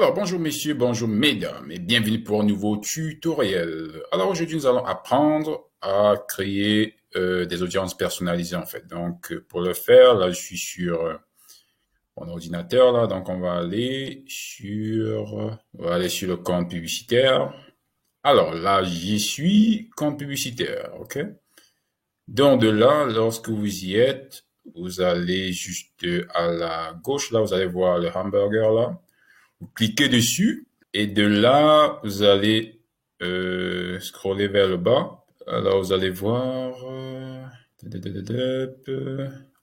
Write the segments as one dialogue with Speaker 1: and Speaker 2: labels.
Speaker 1: Alors, bonjour messieurs, bonjour mesdames et bienvenue pour un nouveau tutoriel. Alors aujourd'hui, nous allons apprendre à créer des audiences personnalisées en fait. Donc, pour le faire, là, je suis sur mon ordinateur là, donc on va aller sur le compte publicitaire. Alors là, j'y suis, compte publicitaire, ok? Donc de là, lorsque vous y êtes, vous allez juste à la gauche là, vous allez voir le hamburger là. Vous cliquez dessus et de là, vous allez scroller vers le bas. Alors, vous allez voir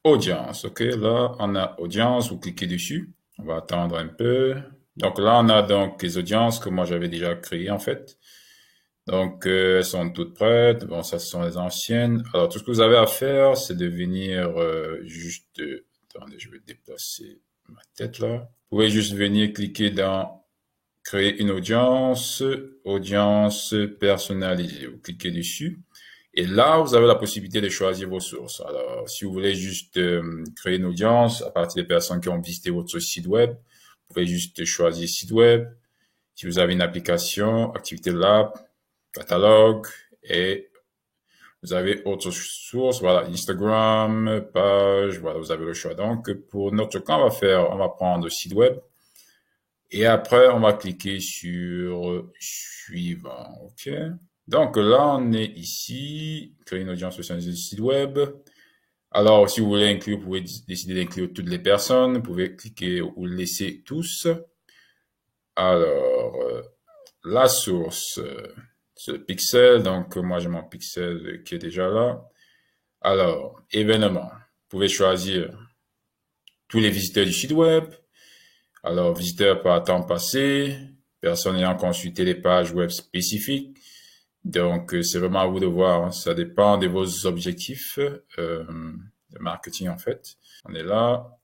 Speaker 1: audience. OK, là, on a audience. Vous cliquez dessus. On va attendre un peu. Donc là, on a donc les audiences que moi j'avais déjà créées en fait. Donc, elles sont toutes prêtes. Bon, ça, ce sont les anciennes. Alors, tout ce que vous avez à faire, c'est de venir juste... attendez, je vais déplacer ma tête là. Vous pouvez juste venir cliquer dans créer une audience, audience personnalisée. Vous cliquez dessus. Et là, vous avez la possibilité de choisir vos sources. Alors, si vous voulez juste créer une audience à partir des personnes qui ont visité votre site web, vous pouvez juste choisir site web. Si vous avez une application, activité lab, catalogue, et vous avez autre source, voilà, Instagram, page, voilà, vous avez le choix. Donc, pour notre cas, on va prendre site web. Et après, on va cliquer sur suivant, ok? Donc là, on est ici, créer une audience personnalisée du site web. Alors, si vous voulez inclure, vous pouvez décider d'inclure toutes les personnes. Vous pouvez cliquer ou laisser tous. Alors, la source, c'est le pixel. Donc, moi, j'ai mon pixel qui est déjà là. Alors, événement. Vous pouvez choisir tous les visiteurs du site web. Alors, visiteurs par temps passé, personnes ayant consulté les pages web spécifiques. Donc, c'est vraiment à vous de voir. Hein. Ça dépend de vos objectifs de marketing, en fait. On est là.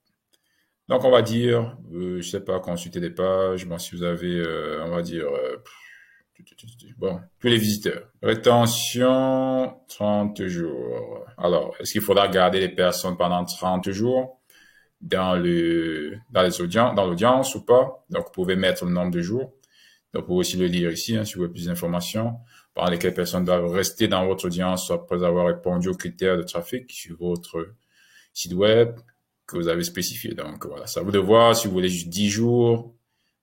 Speaker 1: Donc, on va dire, je sais pas, consulter des pages. Bon, si vous avez, on va dire, bon, tous les visiteurs. Rétention, 30 jours. Alors, est-ce qu'il faudra garder les personnes pendant 30 jours? Dans l'audience ou pas. Donc, vous pouvez mettre le nombre de jours. Donc, vous pouvez aussi le lire ici, hein, si vous voulez plus d'informations, pendant lesquelles personnes doivent rester dans votre audience après avoir répondu aux critères de trafic sur votre site web que vous avez spécifié. Donc, voilà, ça à vous de voir si vous voulez juste 10 jours.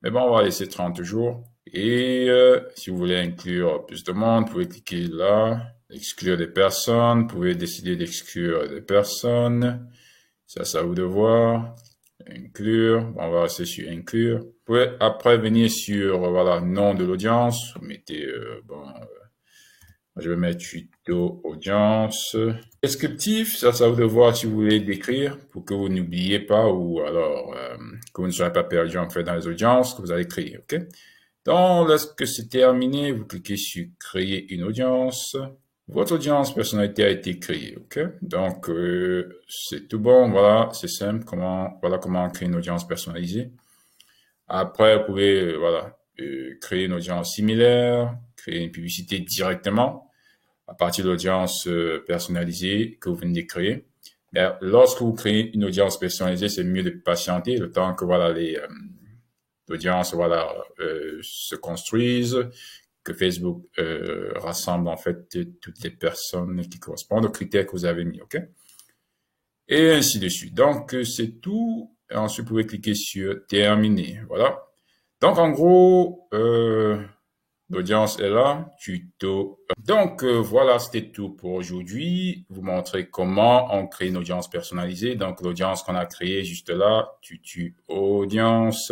Speaker 1: Mais bon, on va laisser 30 jours. Et si vous voulez inclure plus de monde, vous pouvez cliquer là, exclure des personnes. Vous pouvez décider d'exclure des personnes. Ça, c'est à vous de voir. Inclure. On va rester sur inclure. Vous pouvez après venir sur, voilà, nom de l'audience. Vous mettez, je vais mettre tuto audience. Descriptif, ça, c'est à vous de voir si vous voulez décrire pour que vous n'oubliez pas ou alors que vous ne soyez pas perdu en fait dans les audiences que vous allez créer, ok? Donc, lorsque c'est terminé, vous cliquez sur créer une audience. Votre audience personnalité a été créée, ok? Donc, c'est tout bon, voilà, c'est simple, voilà comment créer une audience personnalisée. Après, vous pouvez, voilà, créer une audience similaire, créer une publicité directement à partir de l'audience personnalisée que vous venez de créer. Mais lorsque vous créez une audience personnalisée, c'est mieux de patienter le temps que, voilà, l'audience, voilà, se construise, que Facebook rassemble en fait toutes les personnes qui correspondent aux critères que vous avez mis, ok? Et ainsi de suite. Donc, c'est tout. Et ensuite, vous pouvez cliquer sur terminer. Voilà. Donc, en gros, l'audience est là. Tuto. Donc, voilà, c'était tout pour aujourd'hui. Vous montrer comment on crée une audience personnalisée. Donc, l'audience qu'on a créée juste là, tuto audience.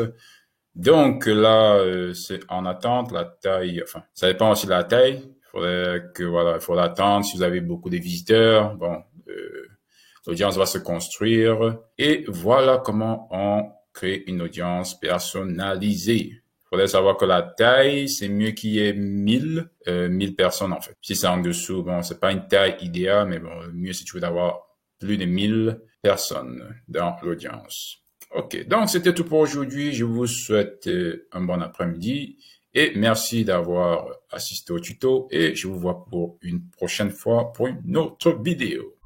Speaker 1: Donc là, c'est en attente, la taille, enfin, ça dépend aussi de la taille. Il faudra attendre si vous avez beaucoup de visiteurs. Bon, l'audience va se construire. Et voilà comment on crée une audience personnalisée. Il faudrait savoir que la taille, c'est mieux qu'il y ait 1000 personnes en fait. Si c'est en dessous, bon, c'est pas une taille idéale, mais bon, le mieux c'est toujours d'avoir plus de 1000 personnes dans l'audience. Ok, donc c'était tout pour aujourd'hui. Je vous souhaite un bon après-midi et merci d'avoir assisté au tuto et je vous vois pour une prochaine fois pour une autre vidéo.